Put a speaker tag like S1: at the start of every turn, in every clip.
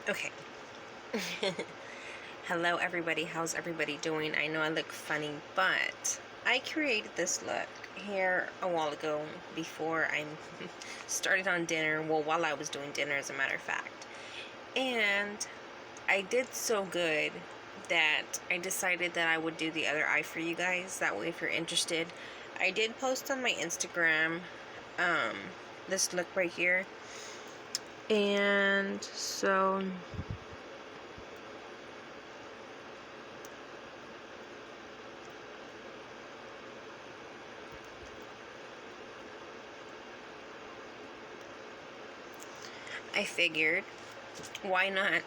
S1: Okay. Hello everybody, how's everybody doing? I know I look funny, but I created this look here a while ago before I started on dinner. Well, while I was doing dinner, as a matter of fact. And I did so good that I decided that I would do the other eye for you guys. That way, if you're interested, I did post on my Instagram this look right here. And so I figured, why not?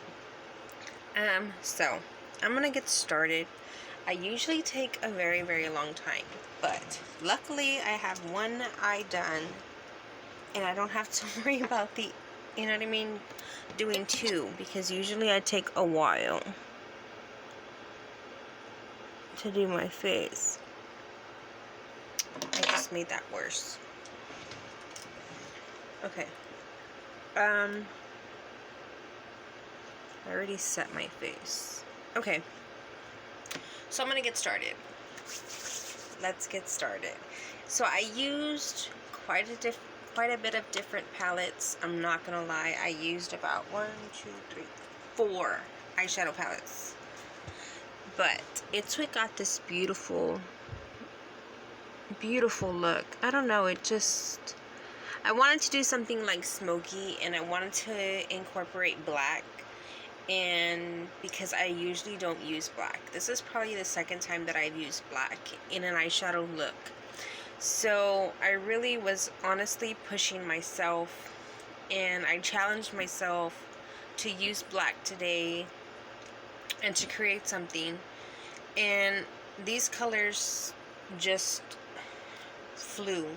S1: So I'm gonna get started. I usually take a very, very long time, but luckily I have one eye done and I don't have to worry about the, you know what I mean, doing two, because usually I take a while to do my face. I just made that worse. Okay. I already set my face. Okay. So I'm gonna get started. Let's get started. So I used quite a bit of different palettes. I'm not gonna lie. I used about 4 eyeshadow palettes. But it's what got this beautiful look. I don't know, I wanted to do something like Smokey, and I wanted to incorporate black, and because I usually don't use black. This is probably the second time that I've used black in an eyeshadow look. So I really was honestly pushing myself, and I challenged myself to use black today and to create something. And these colors just flew.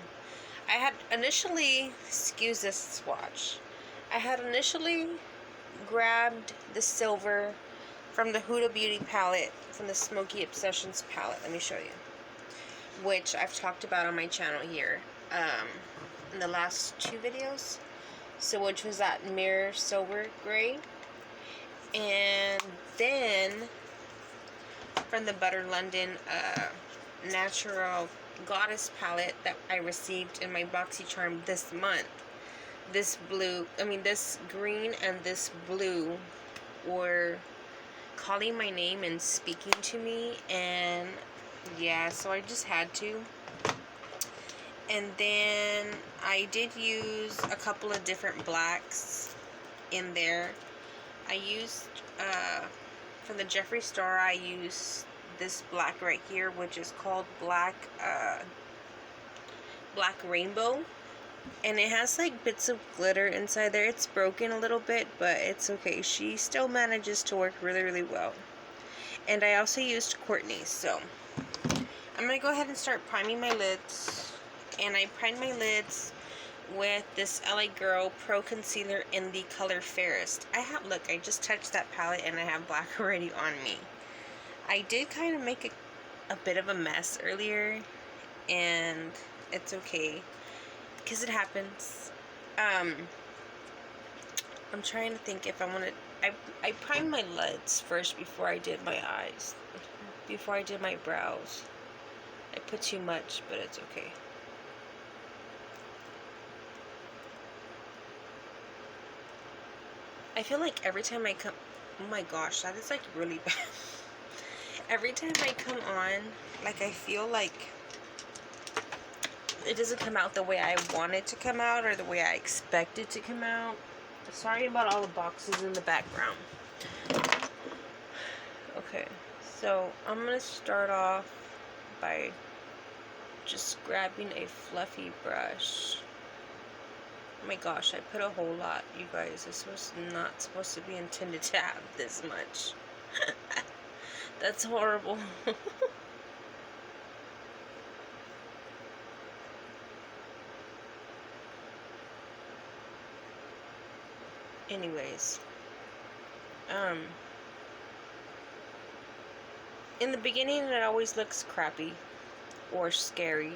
S1: I had initially, excuse this swatch, I had initially grabbed the silver from the Huda Beauty palette, from the Smoky Obsessions palette. Let me show you. Which I've talked about on my channel here in the last 2 videos. So which was that mirror silver gray. And then from the Butter London Natural Goddess palette that I received in my BoxyCharm this month. This green and this blue were calling my name and speaking to me, and yeah, so I just had to. And then I did use a couple of different blacks in there. I used from the Jeffree Star, I used this black right here, which is called Black Rainbow, and it has like bits of glitter inside there. It's broken a little bit, but it's okay. She still manages to work really, really well. And I also used Courtney's, so I'm gonna go ahead and start priming my lids. And I primed my lids with this LA Girl Pro Concealer in the color Fairest. Look, I just touched that palette and I have black already on me. I did kind of make a bit of a mess earlier, and it's okay, because it happens. I'm trying to think if I want to, I primed my lids first before I did my eyes, before I did my brows. I put too much, but it's okay. I feel like every time I come, oh my gosh, that is like really bad. Every time I come on, like, I feel like it doesn't come out the way I want it to come out, or the way I expect it to come out. Sorry about all the boxes in the background. Okay, so I'm gonna start off by just grabbing a fluffy brush. Oh my gosh, I put a whole lot, you guys. This was not supposed to be intended to have this much. That's horrible. Anyways, in the beginning it always looks crappy or scary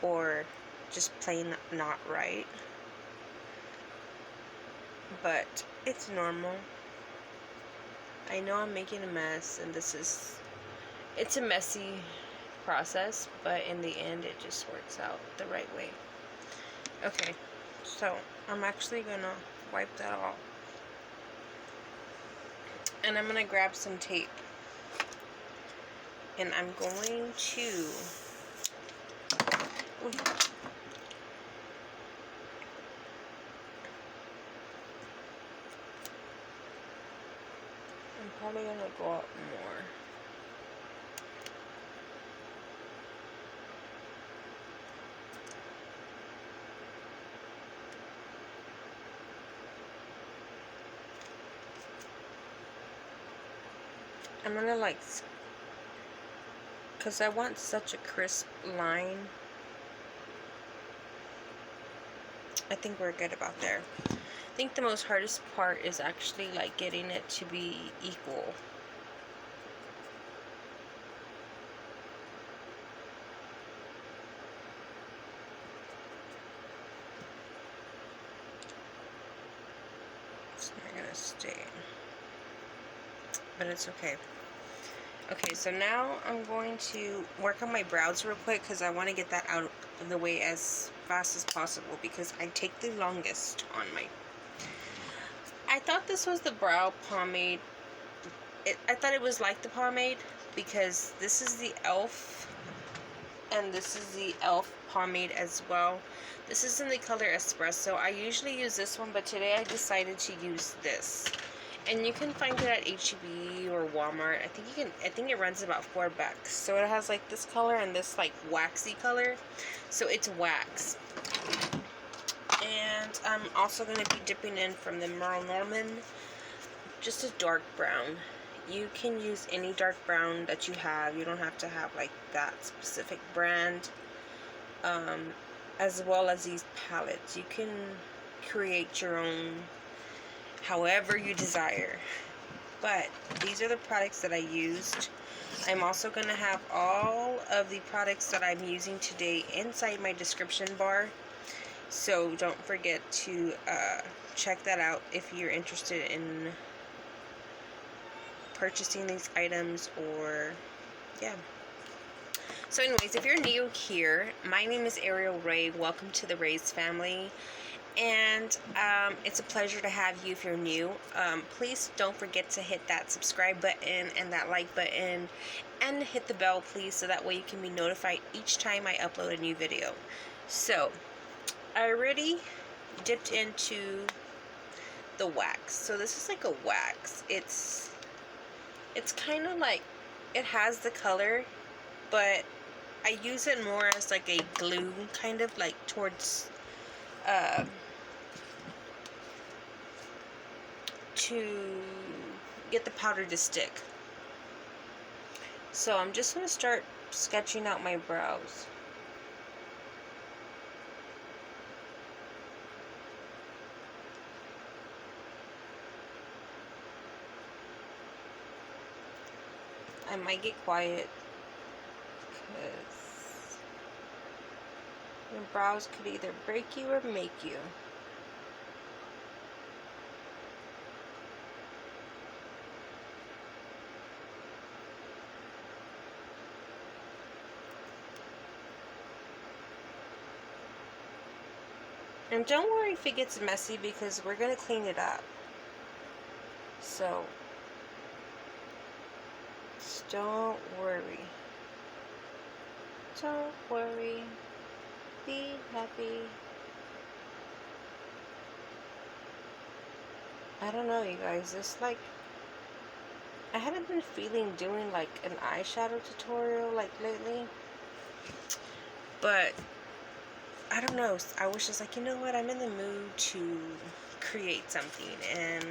S1: or just plain not right. but it's normal. I know I'm making a mess, and it's a messy process, but in the end it just works out the right way. Okay, so I'm actually gonna wipe that off, and I'm gonna grab some tape, and I'm going to I'm probably gonna go up more. I'm gonna like, because I want such a crisp line. I think we're good about there. I think the most hardest part is actually like getting it to be equal. It's not gonna stay, but it's okay. Okay, so now I'm going to work on my brows real quick because I want to get that out of the way as fast as possible because I take the longest on my... I thought this was the brow pomade. I thought it was like the pomade because this is the e.l.f. and this is the e.l.f. pomade as well. This is in the color espresso. I usually use this one, but today I decided to use this. And you can find it at H-E-B or Walmart. I think it runs about $4. So it has like this color and this like waxy color. So it's wax. And I'm also going to be dipping in from the Merle Norman, just a dark brown. You can use any dark brown that you have. You don't have to have like that specific brand. As well as these palettes. You can create your own however you desire. But these are the products that I used. I'm also going to have all of the products that I'm using today inside my description bar. So don't forget to check that out if you're interested in purchasing these items or yeah. So anyways, if you're new here, my name is My Rae. Welcome to the Rae's family. And it's a pleasure to have you if you're new. Please don't forget to hit that subscribe button and that like button and hit the bell, please, so that way you can be notified each time I upload a new video. So I already dipped into the wax. So this is like a wax. It's kind of like, it has the color, but I use it more as like a glue, kind of like towards to get the powder to stick. So I'm just going to start sketching out my brows. I might get quiet because your brows could either break you or make you. And don't worry if it gets messy because we're going to clean it up. So, just don't worry. Don't worry. Be happy. I don't know, you guys. It's like, I haven't been feeling doing like an eyeshadow tutorial like lately. But I don't know, I was just like, you know what, I'm in the mood to create something, and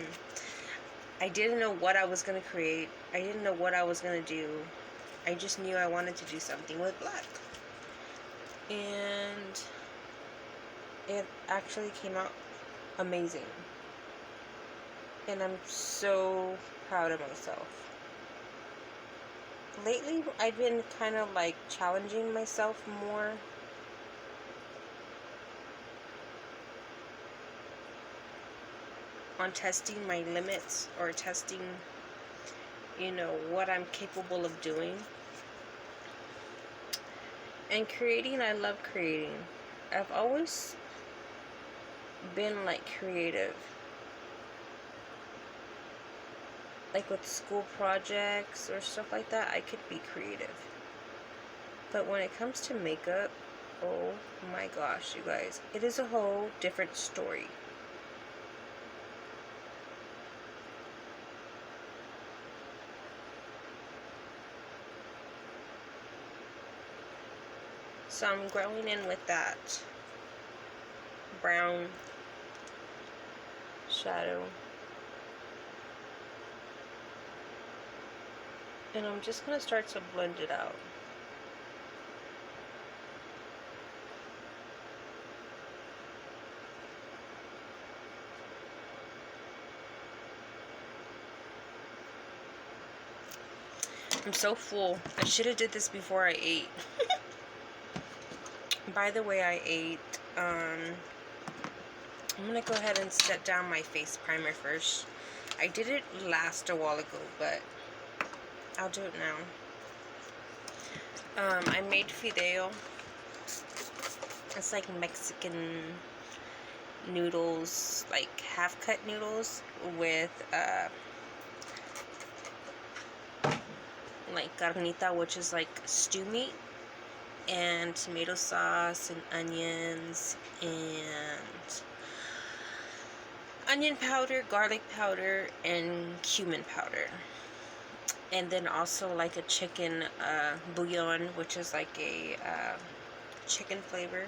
S1: I didn't know what I was going to create. I didn't know what I was going to do. I just knew I wanted to do something with black. And it actually came out amazing. And I'm so proud of myself. Lately, I've been kind of like challenging myself more. on testing my limits, or testing, you know, what I'm capable of doing. And creating, I love creating. I've always been like creative. Like with school projects or stuff like that, I could be creative. But when it comes to makeup, oh my gosh, you guys, it is a whole different story. So I'm going in with that brown shadow. And I'm just going to start to blend it out. I'm so full. I should have did this before I ate. By the way, I ate, I'm going to go ahead and set down my face primer first. I did it last a while ago, but I'll do it now. I made fideo. It's like Mexican noodles, like half-cut noodles with like carnita, which is like stew meat, and tomato sauce and onions and onion powder, garlic powder, and cumin powder. And then also like a chicken bouillon, which is like a chicken flavor.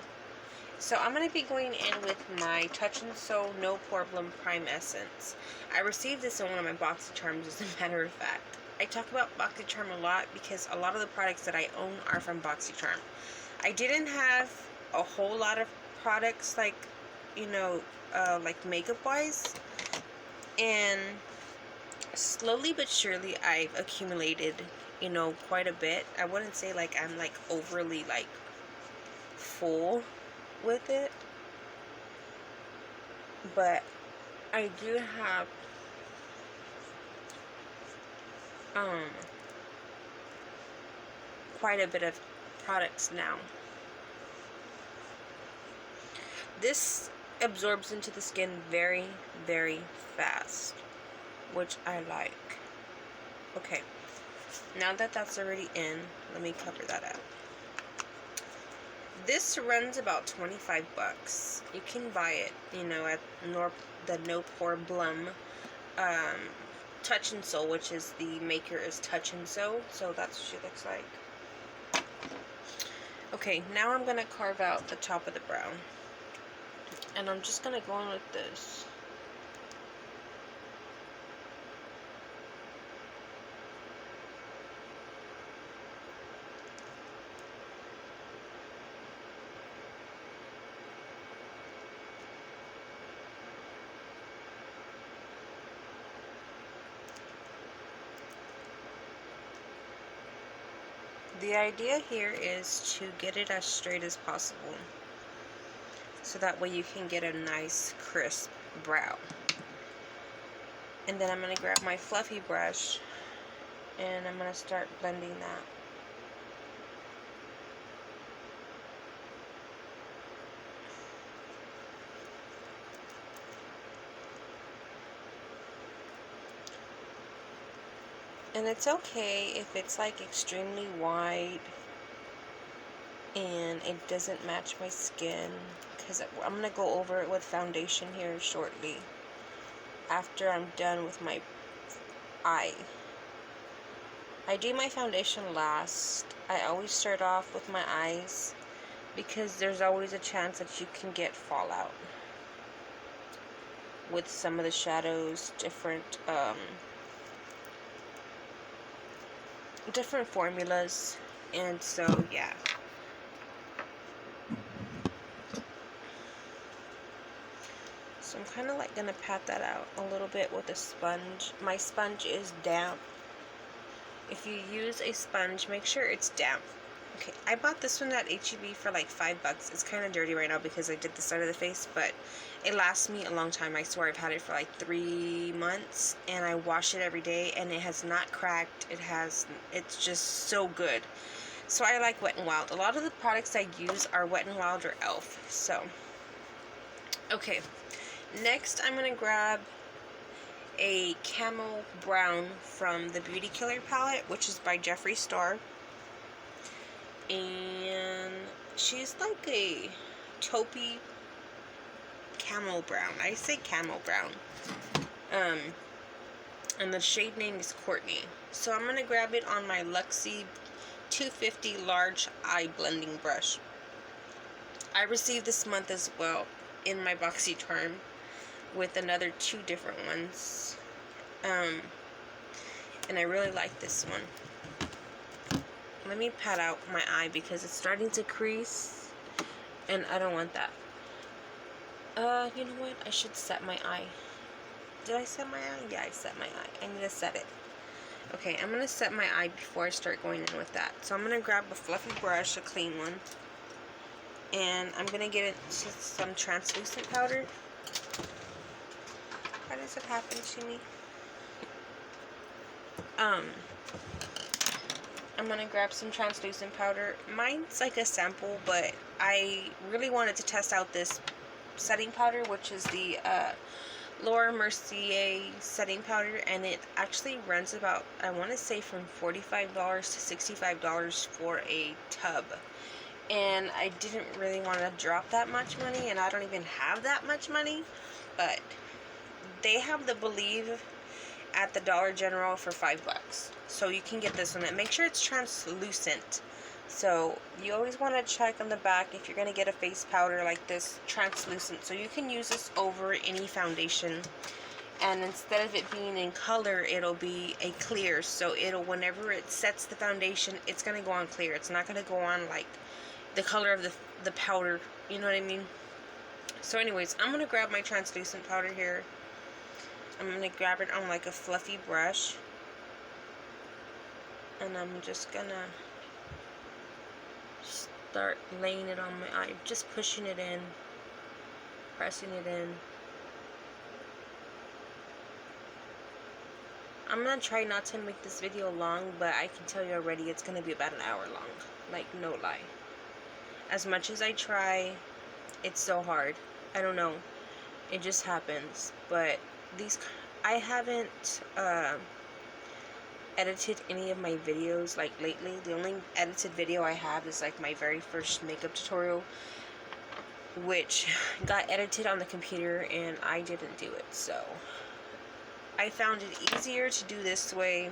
S1: So I'm going to be going in with my Touch and Sew No Problem Prime Essence. I received this in one of my BoxyCharms, as a matter of fact. I talk about BoxyCharm a lot because a lot of the products that I own are from BoxyCharm. I didn't have a whole lot of products, like, you know, like makeup wise, and slowly but surely I've accumulated, you know, quite a bit. I wouldn't say like I'm like overly like full with it, but I do have quite a bit of products now. This absorbs into the skin very, very fast, which I like. Okay, now that that's already in, let me cover that up. This runs about 25 bucks. You can buy it, you know, at the No Problem Touch and Sew, which is the maker is Touch and Sew. So that's what she looks like. Okay, now I'm going to carve out the top of the brow. And I'm just going to go in with this. The idea here is to get it as straight as possible, so that way you can get a nice crisp brow. And then I'm going to grab my fluffy brush and I'm going to start blending that. And it's okay if it's like extremely wide and it doesn't match my skin, because I'm going to go over it with foundation here shortly after I'm done with my eye. I do my foundation last. I always start off with my eyes because there's always a chance that you can get fallout with some of the shadows, different formulas, and so yeah. So I'm kind of like gonna pat that out a little bit with a sponge. My sponge is damp. If you use a sponge, make sure it's damp, Okay, I bought this one at H-E-B for like $5. It's kind of dirty right now because I did the side of the face, but it lasts me a long time. I swear I've had it for like 3 months, and I wash it every day, and it has not cracked. It's just so good. So I like Wet n Wild. A lot of the products I use are Wet n Wild or e.l.f. So, okay. Next, I'm going to grab a Camel Brown from the Beauty Killer palette, which is by Jeffree Star. And she's like a taupey camel brown. I say camel brown. And the shade name is Courtney. So I'm going to grab it on my Luxie 250 large eye blending brush. I received this month as well in my BoxyCharm with another 2 different ones. And I really like this one. Let me pat out my eye because it's starting to crease, and I don't want that. You know what? I should set my eye. Did I set my eye? Yeah, I set my eye. I need to set it. Okay, I'm going to set my eye before I start going in with that. So I'm going to grab a fluffy brush, a clean one, and I'm going to get into some translucent powder. Why does it happen to me? I'm going to grab some translucent powder. Mine's like a sample, but I really wanted to test out this setting powder, which is the Laura Mercier setting powder, and it actually runs about, I want to say, from $45 to $65 for a tub. And I didn't really want to drop that much money, and I don't even have that much money, but they have the Believe at the Dollar General for $5. So you can get this one, and make sure it's translucent. So you always want to check on the back if you're going to get a face powder like this, translucent. So you can use this over any foundation, and instead of it being in color, it'll be a clear. So it'll, whenever it sets the foundation, it's going to go on clear. It's not going to go on like the color of the powder, you know what I mean? So anyways, I'm going to grab my translucent powder here. I'm going to grab it on like a fluffy brush, and I'm just going to start laying it on my eye, just pushing it in, pressing it in. I'm going to try not to make this video long, but I can tell you already it's going to be about an hour long, like no lie. As much as I try, it's so hard. I don't know, it just happens. But these, I haven't edited any of my videos like lately. The only edited video I have is like my very first makeup tutorial, which got edited on the computer and I didn't do it. So I found it easier to do this way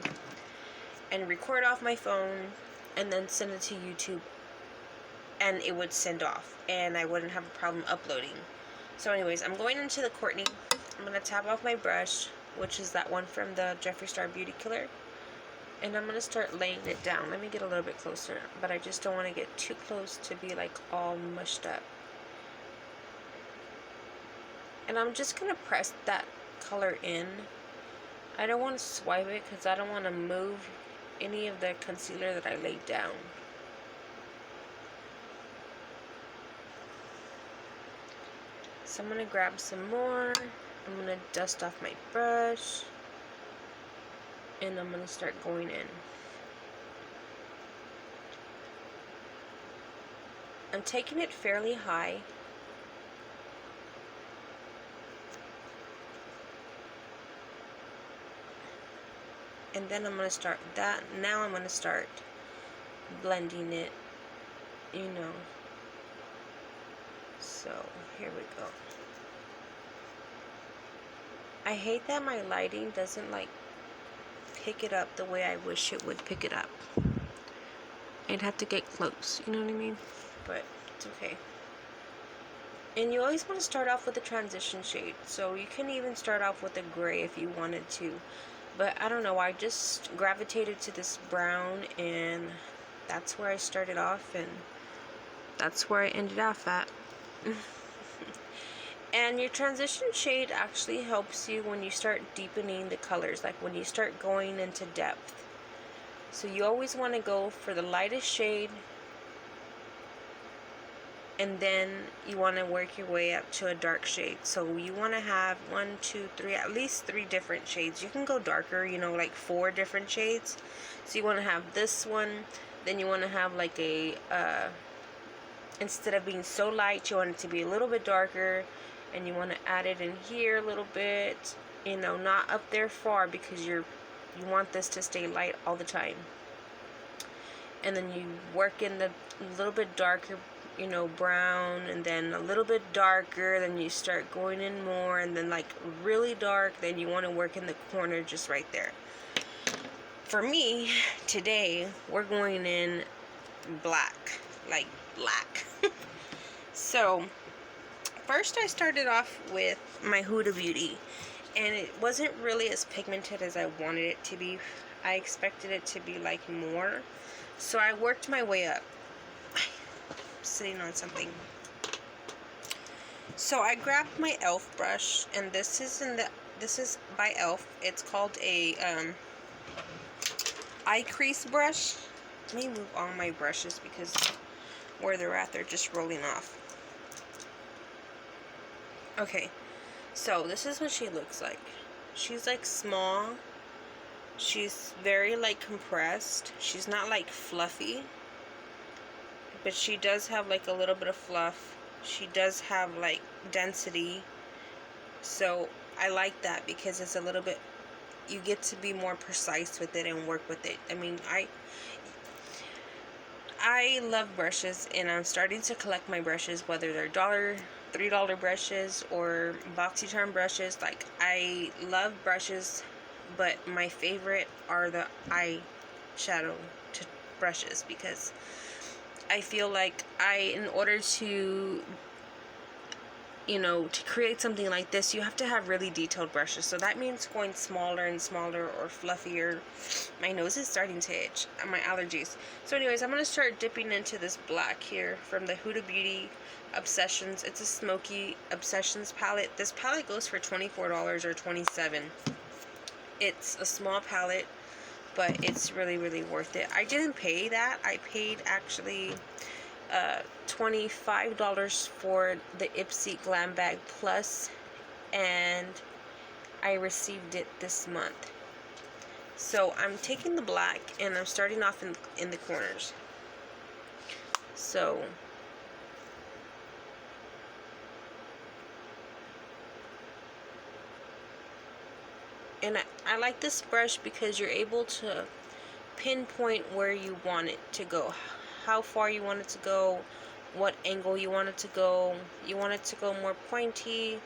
S1: and record off my phone and then send it to YouTube, and it would send off and I wouldn't have a problem uploading. So anyways, I'm going into the Courtney. I'm going to tap off my brush, which is that one from the Jeffree Star Beauty Killer, and I'm going to start laying it down. Let me get a little bit closer, but I just don't want to get too close to be like all mushed up. And I'm just going to press that color in. I don't want to swipe it because I don't want to move any of the concealer that I laid down. So I'm going to grab some more. I'm going to dust off my brush, and I'm going to start going in. I'm taking it fairly high. And then I'm going to start that. Now I'm going to start blending it, you know. So here we go. I hate that my lighting doesn't like pick it up the way I wish it would pick it up. I'd have to get close, you know what I mean? But it's okay. And you always want to start off with a transition shade. So you can even start off with a gray if you wanted to. But I don't know, I just gravitated to this brown, and that's where I started off, and that's where I ended off at. And your transition shade actually helps you when you start deepening the colors, like when you start going into depth. So you always want to go for the lightest shade and then you want to work your way up to a dark shade. So you want to have 1, 2, 3, at least 3 different shades. You can go darker, you know, like 4 different shades. So you want to have this one, then you want to have like a instead of being so light, you want it to be a little bit darker, and you want to add it in here a little bit, you know, not up there far, because you want this to stay light all the time. And then you work in the little bit darker, you know, brown, and then a little bit darker, then you start going in more, and then like really dark, then you want to work in the corner just right there. For me, today, we're going in black, like black. So, first I started off with my Huda Beauty, and it wasn't really as pigmented as I wanted it to be. I expected it to be like more. So I worked my way up. Sitting on something. So I grabbed my e.l.f. brush, and this is by e.l.f. It's called a eye crease brush. Let me move all my brushes because where they're at, they're just rolling off. Okay, so this is what she looks like. She's like small. She's very like compressed. She's not like fluffy, but she does have like a little bit of fluff. She does have like density. So I like that because it's a little bit, you get to be more precise with it and work with it. I mean, I love brushes, and I'm starting to collect my brushes, whether they're $3 brushes or BoxyCharm brushes. Like, I love brushes, but my favorite are the eyeshadow brushes, because I feel like in order to, you know, to create something like this, you have to have really detailed brushes. So that means going smaller and smaller or fluffier. My nose is starting to itch. My allergies. So anyways, I'm going to start dipping into this black here from the Huda Beauty Obsessions. It's a Smokey Obsessions palette. This palette goes for $24 or $27. It's a small palette, but it's really, really worth it. I didn't pay that. I paid actually $25 for the Ipsy Glam Bag Plus, and I received it this month. So I'm taking the black, and I'm starting off in the corners. So and I like this brush because you're able to pinpoint where you want it to go, how far you want it to go, what angle you want it to go. You want it to go more pointy,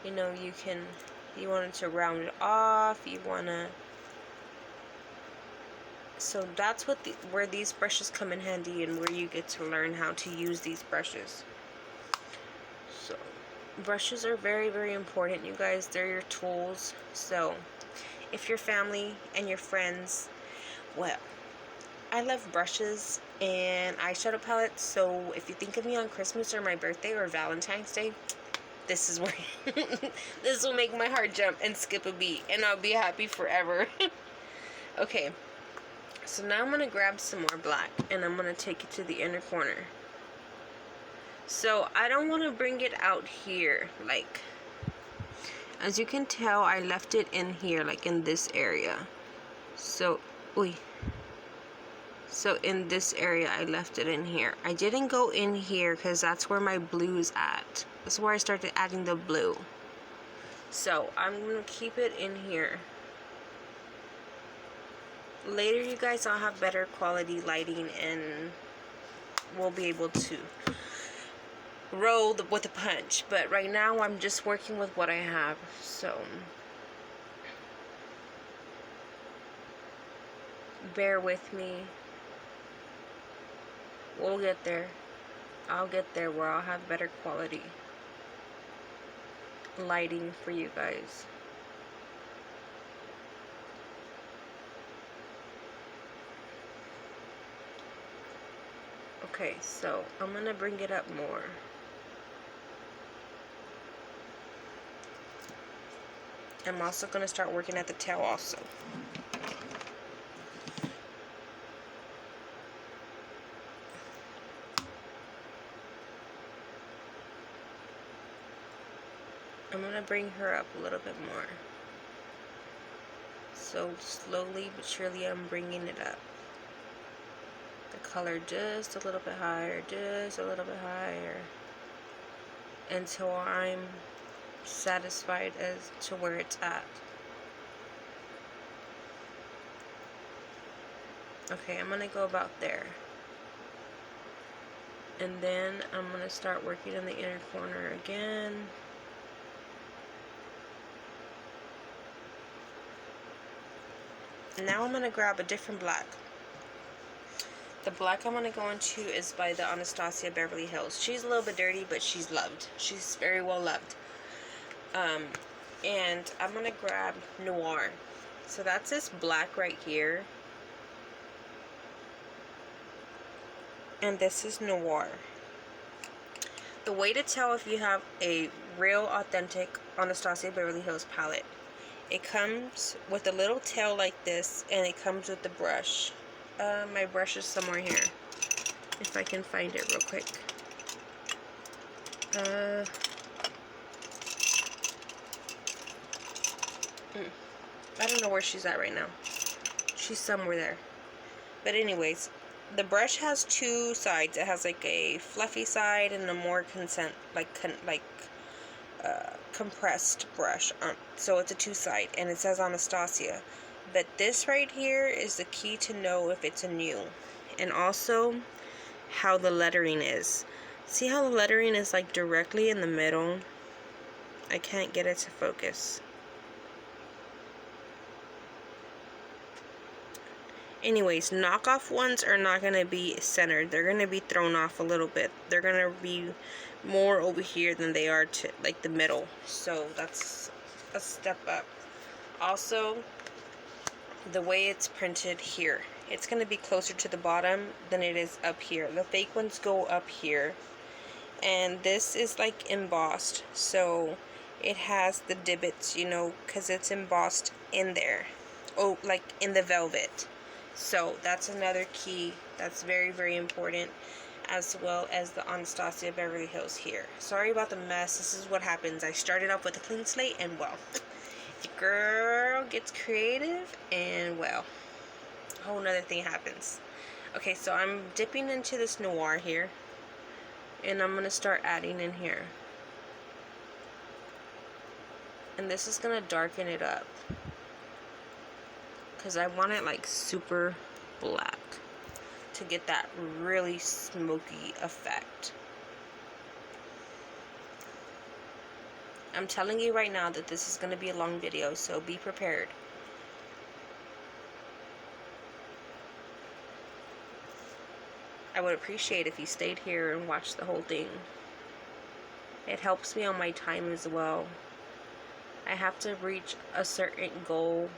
S1: you know, you want it to round it off, you want to, so that's where these brushes come in handy, and where you get to learn how to use these brushes. So brushes are very, very important, you guys. They're your tools. So if your family and your friends, well, I love brushes and eyeshadow palettes, so if you think of me on Christmas or my birthday or Valentine's Day, this is where this will make my heart jump and skip a beat, and I'll be happy forever. Okay, so now I'm going to grab some more black, and I'm going to take it to the inner corner. So I don't want to bring it out here. Like, as you can tell, I left it in here, like in this area. So, so in this area, I left it in here. I didn't go in here because that's where my blue is at. That's where I started adding the blue. So I'm going to keep it in here. Later, you guys, I'll have better quality lighting, and we'll be able to roll with a punch. But right now, I'm just working with what I have. So bear with me. We'll get there. I'll get there where I'll have better quality lighting for you guys. Okay, so I'm gonna bring it up more. I'm also gonna start working at the tail also. bring her up a little bit more. So slowly but surely I'm bringing it up. The color just a little bit higher, just a little bit higher, until I'm satisfied as to where it's at. Okay, I'm gonna go about there. And then I'm gonna start working in the inner corner again. Now I'm gonna grab a different black. The black I'm gonna go into is by the Anastasia Beverly Hills. She's a little bit dirty, but she's loved. She's very well loved. And I'm gonna grab Noir. So that's this black right here. And this is Noir. The way to tell if you have a real authentic Anastasia Beverly Hills palette, it comes with a little tail like this, and it comes with the brush. My brush is somewhere here, if I can find it real quick. I don't know where she's at right now. She's somewhere there. But anyways, the brush has two sides. It has like a fluffy side and a more compressed brush. So it's a two-side, and it says Anastasia. But this right here is the key to know if it's a new. And also how the lettering is. See how the lettering is like directly in the middle? I can't get it to focus. Anyways, knockoff ones are not going to be centered. They're going to be thrown off a little bit. They're going to be more over here than they are to like the middle. So that's a step up. Also, the way it's printed here, it's going to be closer to the bottom than it is up here. The fake ones go up here, and this is like embossed, so it has the divots, you know, because it's embossed in there, oh, like in the velvet. So that's another key that's very, very important, as well as the Anastasia Beverly Hills here. Sorry about the mess. This is what happens. I started off with a clean slate, and well, the girl gets creative, and well, a whole nother thing happens. Okay, so I'm dipping into this Noir here, and I'm going to start adding in here. And this is going to darken it up, because I want it like super black to get that really smoky effect. I'm telling you right now that this is going to be a long video, so be prepared. I would appreciate if you stayed here and watched the whole thing. It helps me on my time as well. I have to reach a certain goal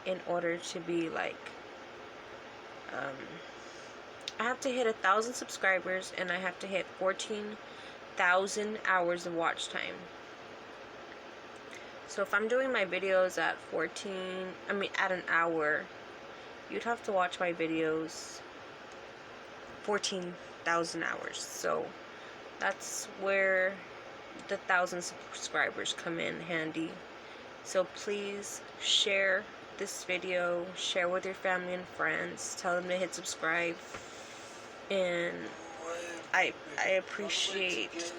S1: in order to be like, I have to hit 1,000 subscribers, and I have to hit 14,000 hours of watch time. So if I'm doing my videos at at an hour, you'd have to watch my videos 14,000 hours. So that's where the 1,000 subscribers come in handy. So please share this video, share with your family and friends, tell them to hit subscribe, and I appreciate.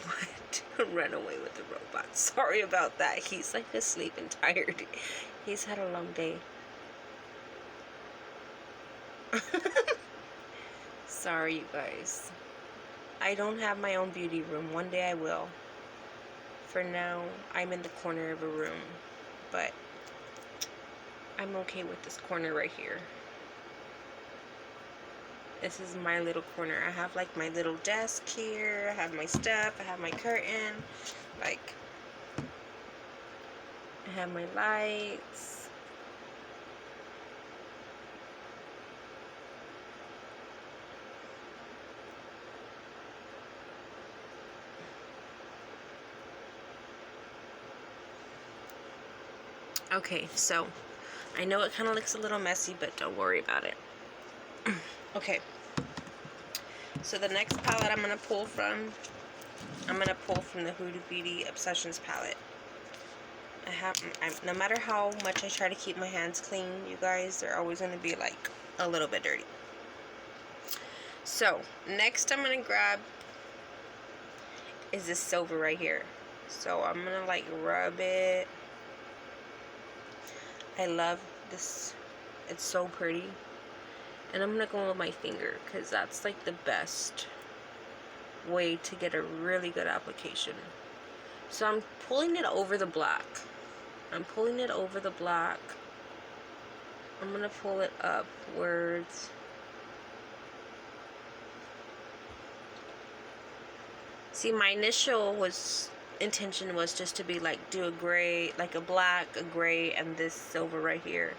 S1: What? Run away with the robot. Sorry about that. He's like asleep and tired. He's had a long day. Sorry, you guys. I don't have my own beauty room. One day I will. For now, I'm in the corner of a room, but I'm okay with this corner right here. This is my little corner. I have like my little desk here. I have my stuff. I have my curtain. Like, I have my lights. Okay, so I know it kind of looks a little messy, but don't worry about it. Okay, so the next palette I'm going to pull from I'm going to pull from the Huda Beauty Obsessions palette. No matter how much I try to keep my hands clean, you guys, they're always going to be like a little bit dirty. So, next I'm going to grab is this silver right here. So, I'm going to like rub it. I love this. It's so pretty. And I'm going to go with my finger because that's like the best way to get a really good application. So, I'm pulling it over the black. I'm pulling it over the black. I'm going to pull it upwards. See, my initial intention was just to be like, do a gray, like a black, a gray, and this silver right here.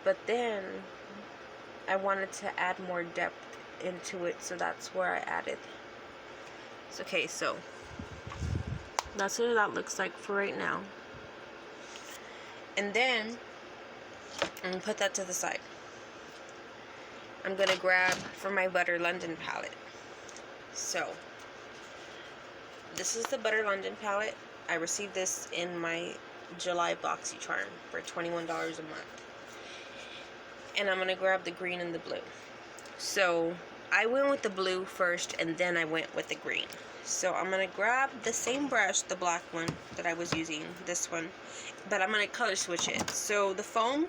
S1: But then I wanted to add more depth into it, so that's where I added. So, okay, so that's what that looks like for right now. And then I'm gonna put that to the side. I'm gonna grab for my Butter London palette. So this is the Butter London palette. I received this in my July BoxyCharm for $21 a month. And I'm gonna grab the green and the blue. So I went with the blue first, and then I went with the green. So I'm gonna grab the same brush, the black one that I was using, this one, but I'm gonna color switch it. So the foam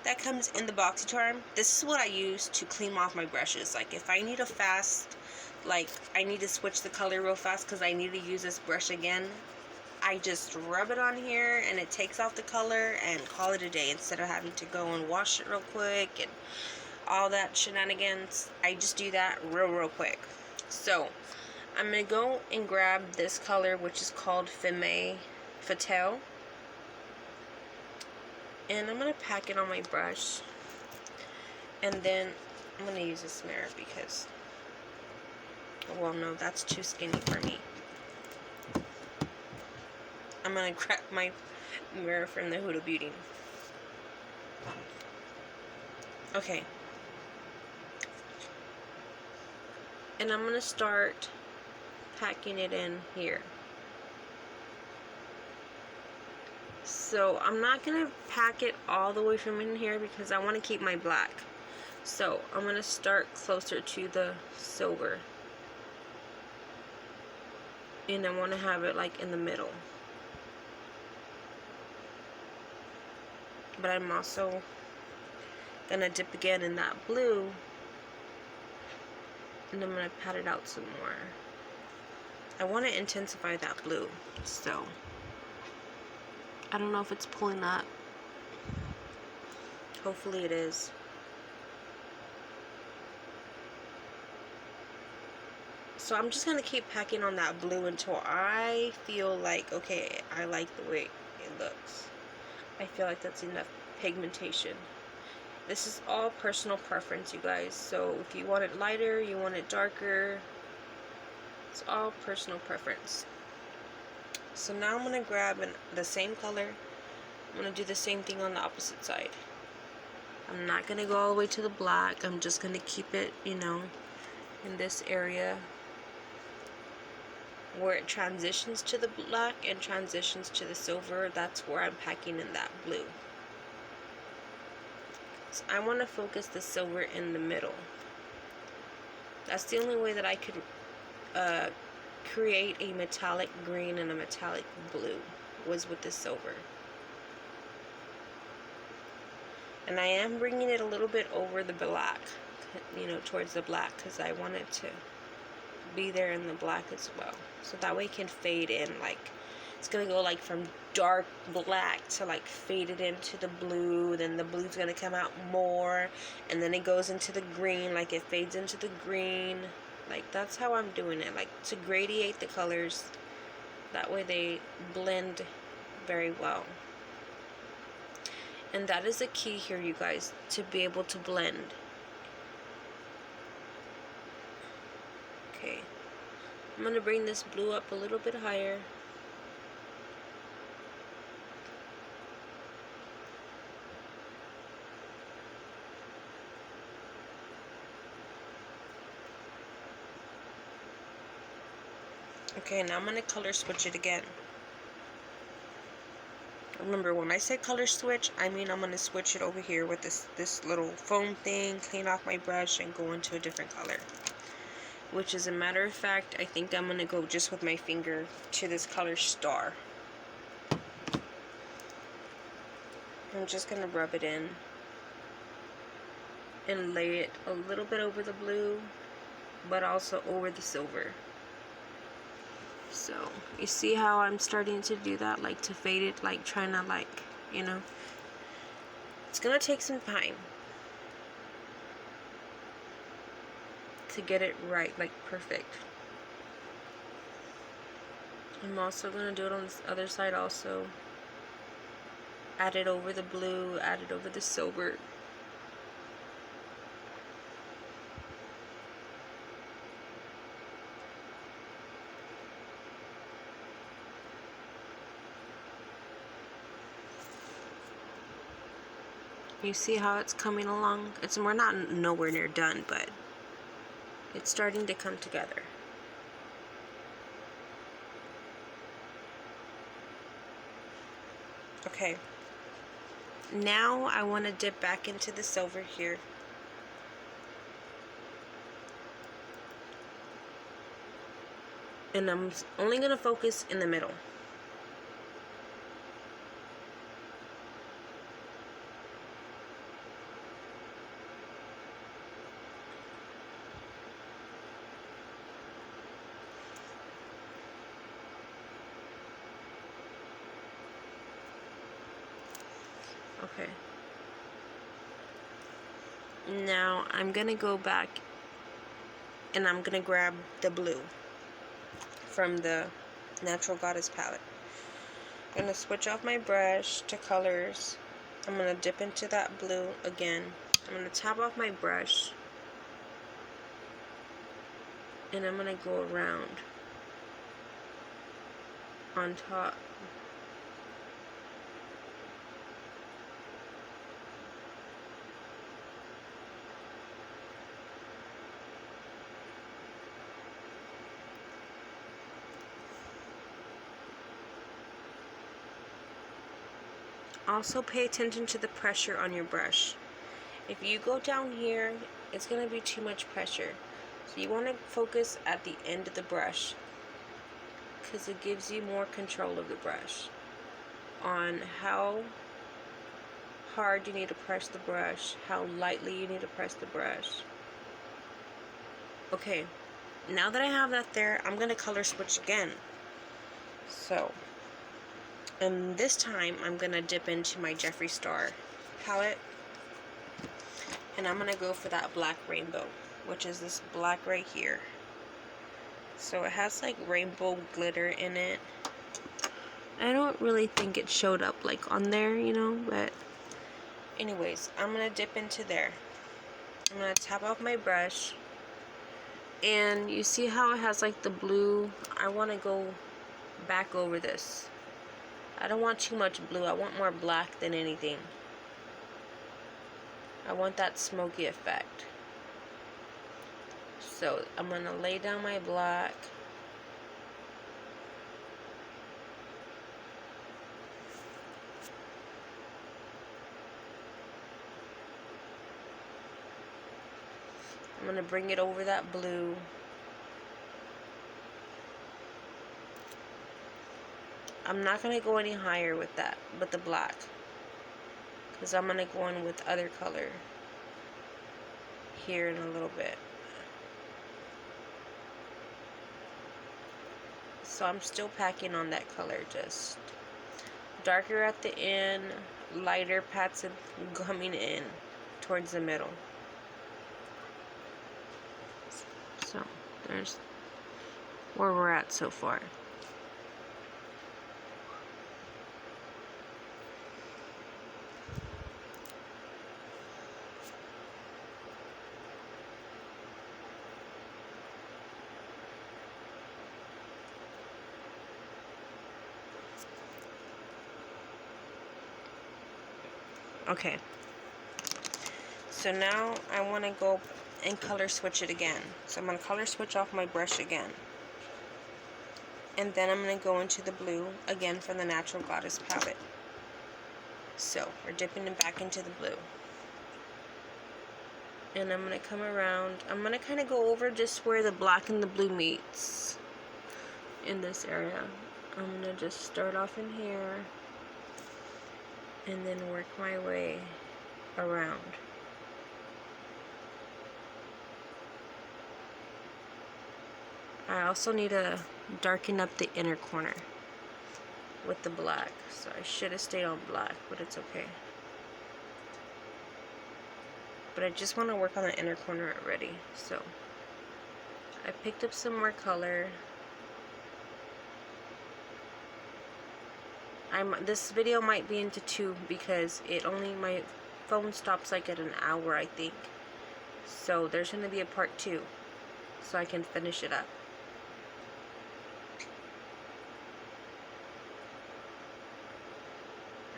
S1: that comes in the BoxyCharm, this is what I use to clean off my brushes. Like if I need a fast, like I need to switch the color real fast because I need to use this brush again, I just rub it on here and it takes off the color and call it a day instead of having to go and wash it real quick and all that shenanigans. I just do that real quick. So I'm gonna go and grab this color, which is called Fatal, and I'm gonna pack it on my brush, and then I'm gonna use this mirror because, well, no, that's too skinny for me. I'm gonna grab my mirror from the Huda Beauty. Okay. And I'm gonna start packing it in here. So I'm not gonna pack it all the way from in here because I want to keep my black. So I'm gonna start closer to the silver, and I want to have it like in the middle. But I'm also gonna dip again in that blue, and I'm gonna pat it out some more. I want to intensify that blue, so I don't know if it's pulling up. Hopefully it is. So I'm just gonna keep packing on that blue until I feel like, okay, I like the way it looks. I feel like that's enough pigmentation. This is all personal preference, you guys. So if you want it lighter, you want it darker, it's all personal preference. So now I'm going to grab the same color. I'm going to do the same thing on the opposite side. I'm not going to go all the way to the black. I'm just going to keep it, you know, in this area where it transitions to the black and transitions to the silver. That's where I'm packing in that blue. So I want to focus the silver in the middle. That's the only way that I could create a metallic green and a metallic blue, was with the silver. And I am bringing it a little bit over the black, you know, towards the black, because I want it to be there in the black as well. So that way it can fade in, like, it's going to go like from dark black to like faded into the blue, then the blue's going to come out more, and then it goes into the green, like it fades into the green. Like, that's how I'm doing it, like to gradiate the colors. That way they blend very well. And that is the key here, you guys, to be able to blend. Okay. I'm going to bring this blue up a little bit higher. Okay, now I'm going to color switch it again. Remember, when I say color switch, I mean I'm going to switch it over here with this little foam thing, clean off my brush, and go into a different color. Which, as a matter of fact, I think I'm going to go just with my finger to this color Star. I'm just going to rub it in and lay it a little bit over the blue, but also over the silver. So, you see how I'm starting to do that, like to fade it, like trying to, like, you know. It's going to take some time to get it right, like perfect. I'm also going to do it on this other side also. Add it over the blue, add it over the silver. You see how it's coming along? We're not nowhere near done, but it's starting to come together. Okay. Now I want to dip back into the silver here. And I'm only going to focus in the middle. Okay. Now I'm going to go back and I'm going to grab the blue from the Natural Goddess palette. I'm going to switch off my brush to colors. I'm going to dip into that blue again. I'm going to tap off my brush and I'm going to go around on top. Also pay attention to the pressure on your brush. If you go down here, it's going to be too much pressure. So you want to focus at the end of the brush because it gives you more control of the brush on how hard you need to press the brush, how lightly you need to press the brush. Okay, now that I have that there, I'm going to color switch again. So, and this time I'm going to dip into my Jeffree Star palette. And I'm going to go for that black rainbow, which is this black right here. So it has like rainbow glitter in it. I don't really think it showed up like on there, you know, but anyways, I'm going to dip into there. I'm going to tap off my brush. And you see how it has like the blue? I want to go back over this. I don't want too much blue. I want more black than anything. I want that smoky effect. So I'm going to lay down my black. I'm going to bring it over that blue. I'm not going to go any higher with that, with the black. Because I'm going to go in with other color here in a little bit. So I'm still packing on that color, just darker at the end, lighter pats coming in towards the middle. So there's where we're at so far. Okay, so now I want to go and color switch it again. So I'm going to color switch off my brush again. And then I'm going to go into the blue, again from the Natural Goddess palette. So, we're dipping it back into the blue. And I'm going to come around. I'm going to kind of go over just where the black and the blue meets in this area. I'm going to just start off in here and then work my way around. I also need to darken up the inner corner with the black. So I should have stayed on black, but it's okay. But I just want to work on the inner corner already. So I picked up some more color. This video might be into 2 because my phone stops like at an hour, I think. So there's going to be a part 2 so I can finish it up.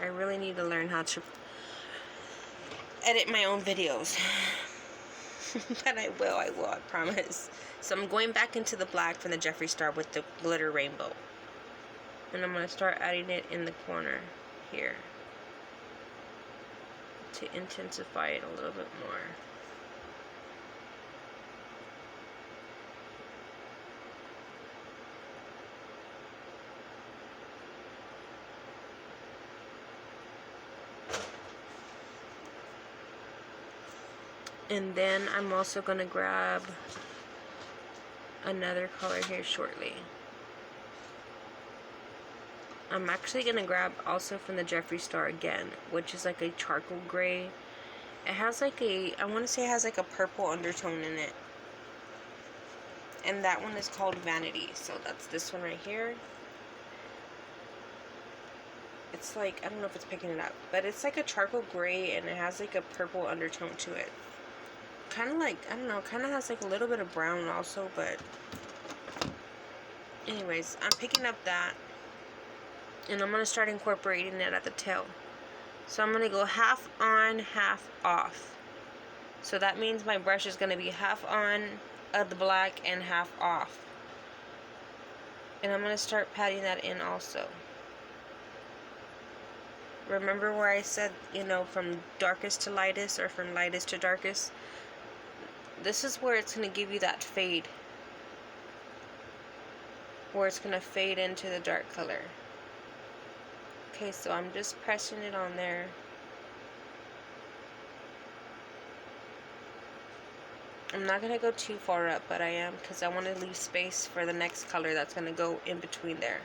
S1: I really need to learn how to edit my own videos. But I will, I promise. So I'm going back into the black from the Jeffree Star with the glitter rainbow. And I'm going to start adding it in the corner here to intensify it a little bit more. And then I'm also going to grab another color here shortly. I'm actually going to grab also from the Jeffree Star again, which is like a charcoal gray. It has like I want to say it has like a purple undertone in it. And that one is called Vanity. So that's this one right here. It's like, I don't know if it's picking it up, but it's like a charcoal gray and it has like a purple undertone to it. Kind of like, I don't know, kind of has like a little bit of brown also, but anyways, I'm picking up that. And I'm going to start incorporating it at the tail. So I'm going to go half on, half off. So that means my brush is going to be half on of the black and half off. And I'm going to start patting that in also. Remember where I said, you know, from darkest to lightest or from lightest to darkest? This is where it's going to give you that fade. Where it's going to fade into the dark color. Okay, so I'm just pressing it on there. I'm not going to go too far up, but I am because I want to leave space for the next color that's going to go in between there.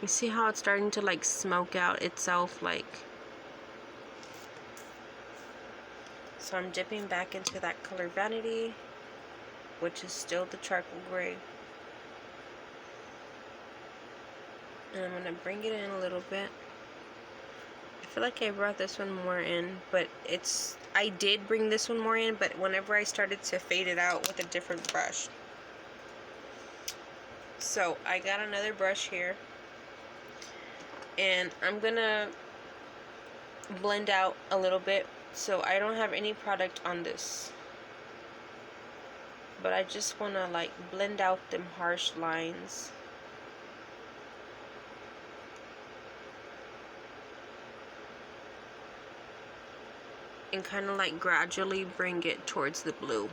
S1: You see how it's starting to like smoke out itself, like. So I'm dipping back into that color Vanity, which is still the charcoal gray. And I'm going to bring it in a little bit. I feel like I brought this one more in, but I did bring this one more in, but whenever I started to fade it out with a different brush. So I got another brush here. And I'm gonna blend out a little bit, so I don't have any product on this, but I just want to like blend out them harsh lines. And kind of like gradually bring it towards the blue.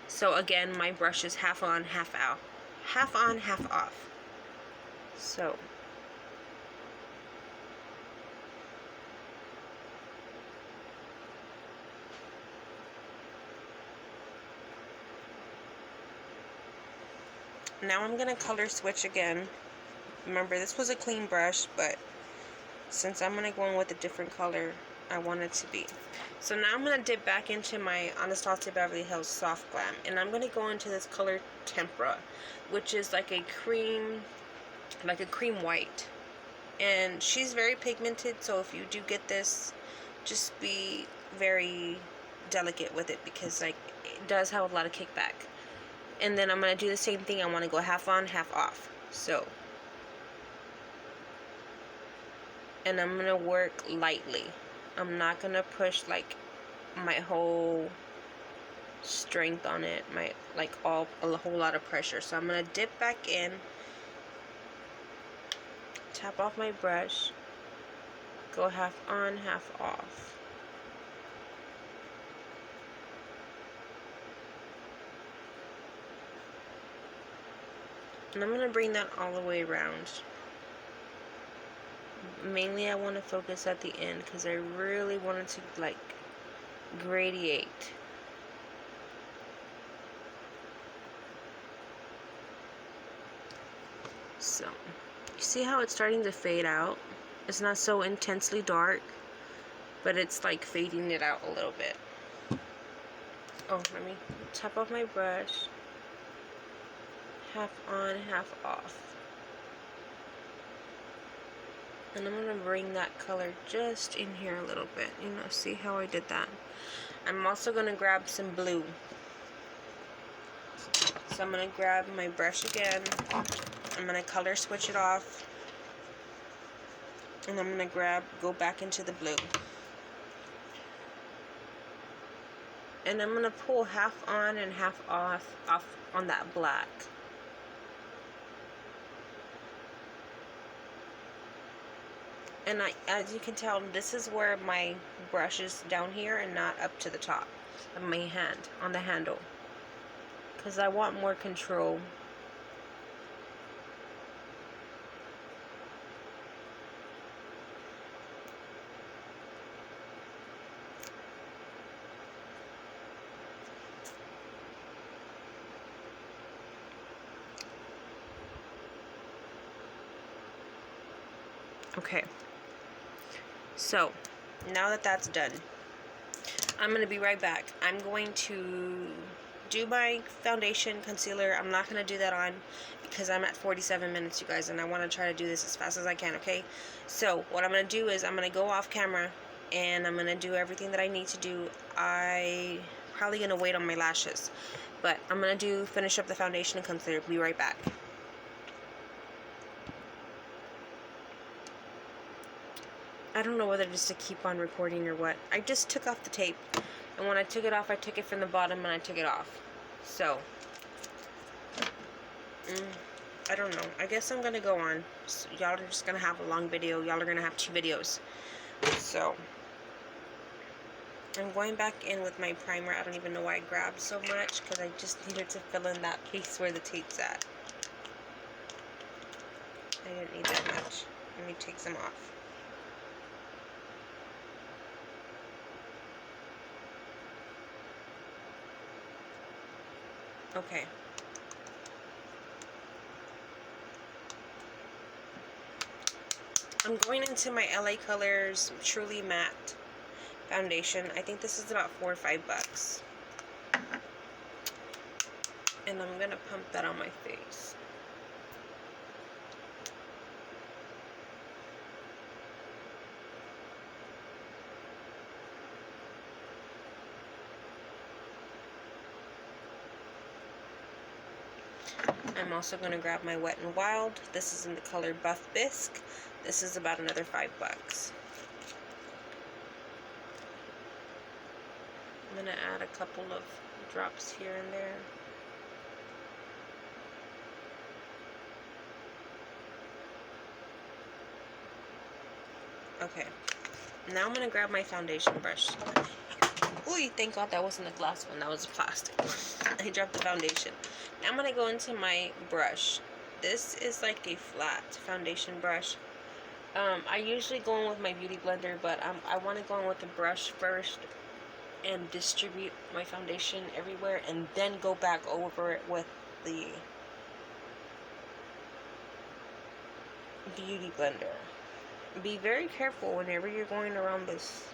S1: So again, my brush is half on, half out. Half on, half off. So. Now I'm going to color switch again. Remember, this was a clean brush, but since I'm going to go in with a different color, I want it to be. So now I'm going to dip back into my Anastasia Beverly Hills Soft Glam. And I'm going to go into this color Tempera, which is like a cream white. And she's very pigmented, so if you do get this, just be very delicate with it, because like it does have a lot of kickback. And then I'm going to do the same thing. I want to go half on, half off. So, and I'm going to work lightly. I'm not going to push like my whole strength on it, a whole lot of pressure. So I'm going to dip back in, tap off my brush, go half on, half off. And I'm going to bring that all the way around. Mainly I want to focus at the end because I really wanted to like gradiate. So, you see how it's starting to fade out? It's not so intensely dark, but it's like fading it out a little bit. Oh, let me tap off my brush. Half on, half off. And I'm going to bring that color just in here a little bit. You know, see how I did that? I'm also going to grab some blue. So I'm going to grab my brush again. I'm going to color switch it off. And I'm going to go back into the blue. And I'm going to pull half on and half off on that black. And as you can tell, this is where my brush is down here and not up to the top of my hand, on the handle. Because I want more control. Okay. So, now that that's done, I'm going to be right back. I'm going to do my foundation, concealer. I'm not going to do that on because I'm at 47 minutes, you guys, and I want to try to do this as fast as I can, okay? So, what I'm going to do is I'm going to go off camera, and I'm going to do everything that I need to do. I'm probably going to wait on my lashes, but I'm going to finish up the foundation and concealer. Be right back. I don't know whether just to keep on recording or what. I just took off the tape. And when I took it off, I took it from the bottom and I took it off. So, I don't know. I guess I'm going to go on. So y'all are just going to have a long video. Y'all are going to have 2 videos. So, I'm going back in with my primer. I don't even know why I grabbed so much, because I just needed to fill in that piece where the tape's at. I didn't need that much. Let me take some off. Okay. I'm going into my LA Colors Truly Matte foundation. I think this is about $4 or $5. And I'm going to pump that on my face. I'm also going to grab my Wet n Wild. This is in the color Buff Bisque. This is about another $5. I'm going to add a couple of drops here and there. Okay. Now I'm going to grab my foundation brush. Ooh, thank God that wasn't a glass one. That was plastic. I dropped the foundation. Now I'm going to go into my brush. This is like a flat foundation brush. I usually go in with my beauty blender, but I want to go in with the brush first and distribute my foundation everywhere, and then go back over it with the beauty blender. Be very careful whenever you're going around this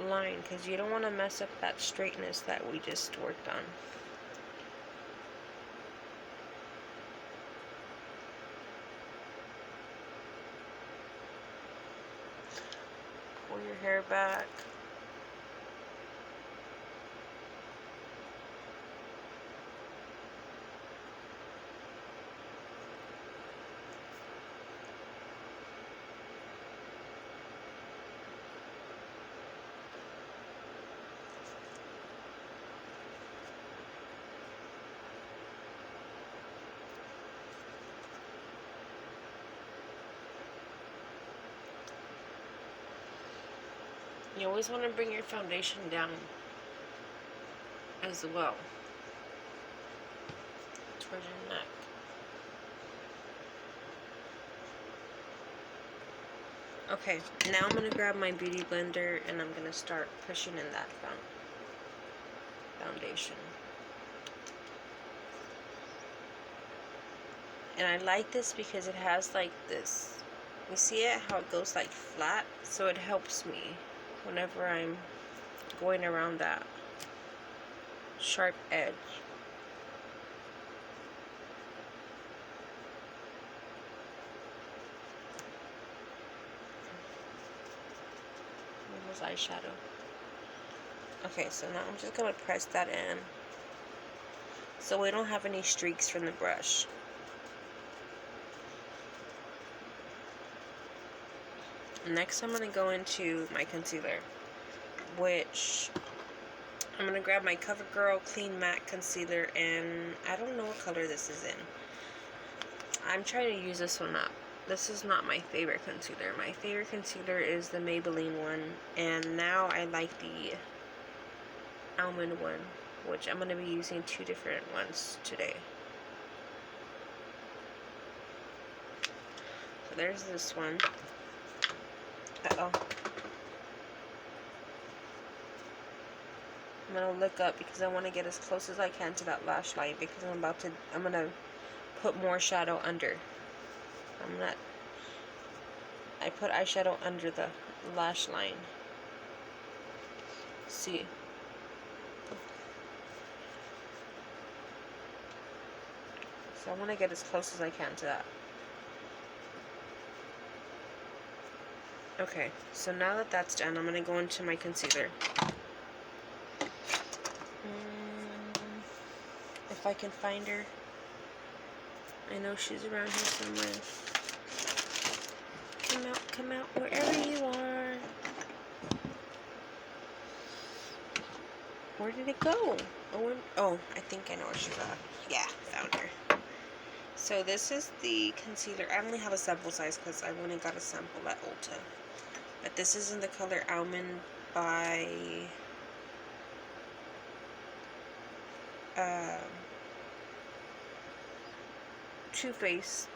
S1: line, because you don't want to mess up that straightness that we just worked on. pull your hair back. You always want to bring your foundation down as well towards your neck. Okay, now I'm going to grab my beauty blender and I'm going to start pushing in that foundation. And I like this because it has like this, you see it, how it goes like flat, so it helps me whenever I'm going around that sharp edge. Where's eyeshadow? Okay, so now I'm just going to press that in so we don't have any streaks from the brush. Next, I'm going to go into my concealer, which I'm going to grab my CoverGirl Clean Matte Concealer, and I don't know what color this is in. I'm trying to use this one up. This is not my favorite concealer. My favorite concealer is the Maybelline one, and now I like the Almond one, which I'm going to be using two different ones today. So there's this one. Uh-oh. I'm going to look up because I want to get as close as I can to that lash line because I'm going to put more shadow under. I put eyeshadow under the lash line. See. So I want to get as close as I can to that. Okay, so now that that's done, I'm going to go into my concealer. If I can find her. I know she's around here somewhere. Come out, wherever you are. Where did it go? Oh, I think I know where she's at. Yeah, found her. So this is the concealer. I only have a sample size because I only got a sample at Ulta. But this is in the color Almond by Too Faced,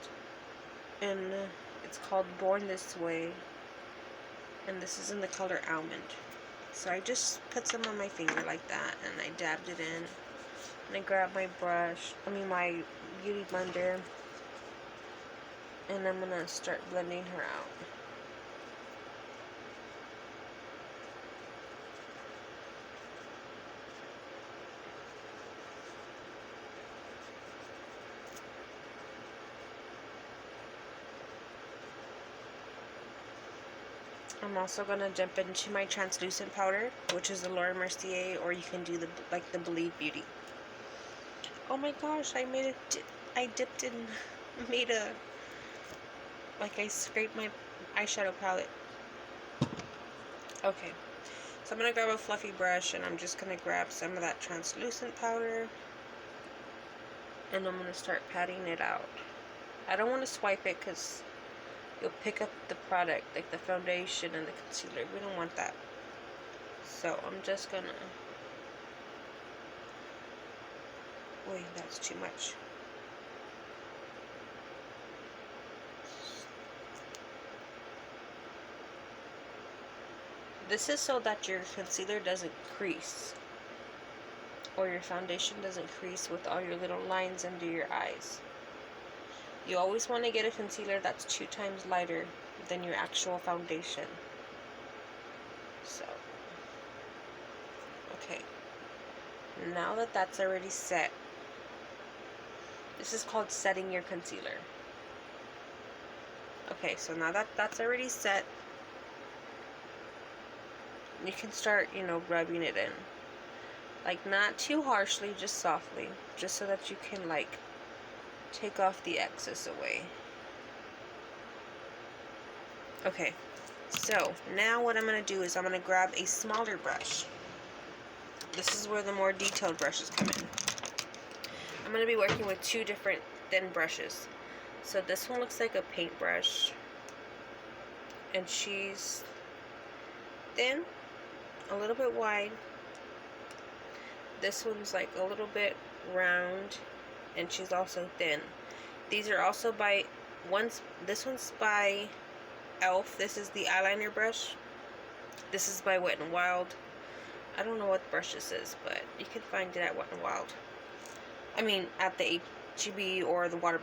S1: and it's called Born This Way, and this is in the color Almond. So I just put some on my finger like that, and I dabbed it in, and I grabbed my my beauty blender, and I'm gonna start blending her out. I'm also gonna jump into my translucent powder, which is the Laura Mercier, or you can do the Believe Beauty. Oh my gosh, I dipped in, made a, I scraped my eyeshadow palette. Okay, so I'm gonna grab a fluffy brush, and I'm just gonna grab some of that translucent powder, and I'm gonna start patting it out. I don't want to swipe it because you'll pick up the product, like the foundation and the concealer. We don't want that. So I'm just gonna... Wait, that's too much. This is so that your concealer doesn't crease, or your foundation doesn't crease with all your little lines under your eyes. You always want to get a concealer that's 2 times lighter than your actual foundation. So, okay. Now that that's already set, this is called setting your concealer. Okay, so now that that's already set, you can start, you know, rubbing it in. Like, not too harshly, just softly. Just so that you can, like, take off the excess away. Okay, so now what I'm going to do is I'm going to grab a smaller brush. This is where the more detailed brushes come in. I'm going to be working with two different thin brushes. So this one looks like a paintbrush, and she's thin, a little bit wide. This one's like a little bit round, and she's also thin. These are also by this one's by Elf. This is the eyeliner brush. This is by Wet n Wild. I don't know what brush this is, but you can find it at Wet n Wild. I mean, at the H-E-B or the Whataburger.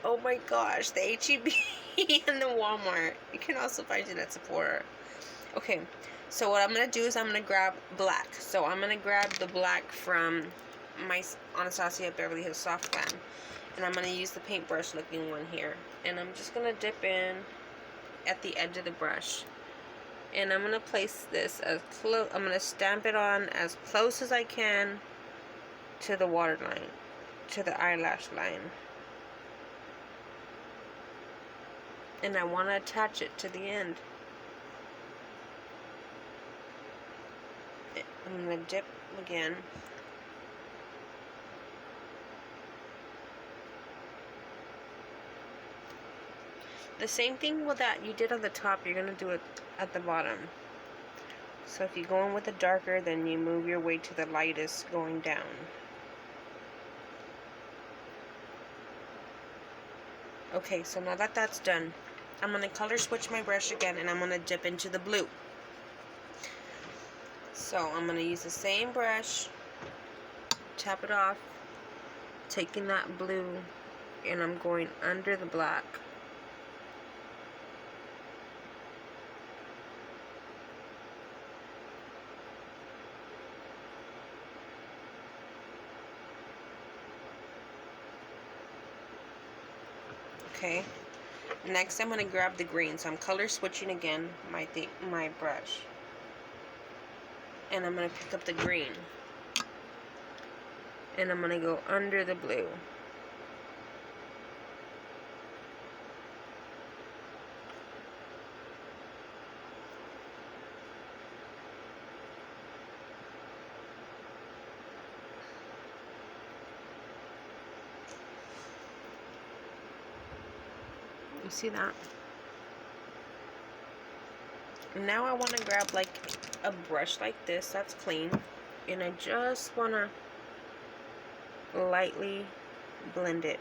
S1: Oh my gosh, the H-E-B and the Walmart. You can also find it at Sephora. Okay, so what I'm going to do is I'm going to grab black. So I'm going to grab the black from my Anastasia Beverly Hills Soft Glam. And I'm going to use the paintbrush looking one here. And I'm just going to dip in at the edge of the brush. And I'm going to place this as close, I'm going to stamp it on as close as I can to the waterline, to the eyelash line. And I want to attach it to the end. I'm going to dip again. The same thing with that you did on the top, you're going to do it at the bottom. So if you go in with the darker, then you move your way to the lightest going down. Okay, so now that that's done, I'm going to color switch my brush again, and I'm going to dip into the blue. So I'm going to use the same brush, tap it off, taking that blue, and I'm going under the black. Okay, next I'm going to grab the green, so I'm color switching again my brush, and I'm going to pick up the green, and I'm going to go under the blue. You see that? Now I want to grab like a brush like this that's clean, and I just want to lightly blend it.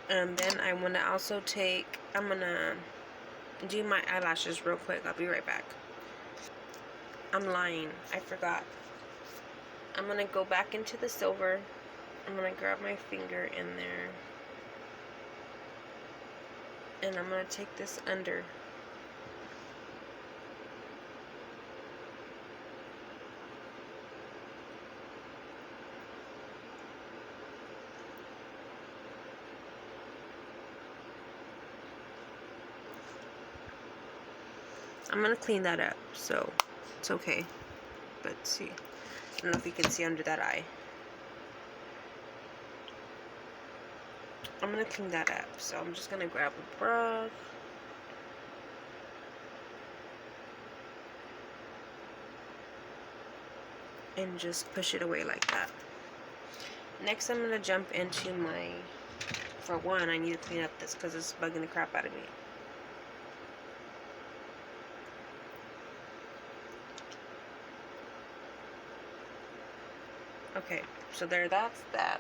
S1: And then I want to also I'm going to do my eyelashes real quick. I'll be right back. I'm lying. I forgot. I'm going to go back into the silver. I'm going to grab my finger in there. And I'm going to take this under. I'm going to clean that up, so it's okay. But see, I don't know if you can see under that eye. I'm going to clean that up, so I'm just going to grab a brush. And just push it away like that. Next, I'm going to jump into for one, I need to clean up this because it's bugging the crap out of me. Okay, so that's that.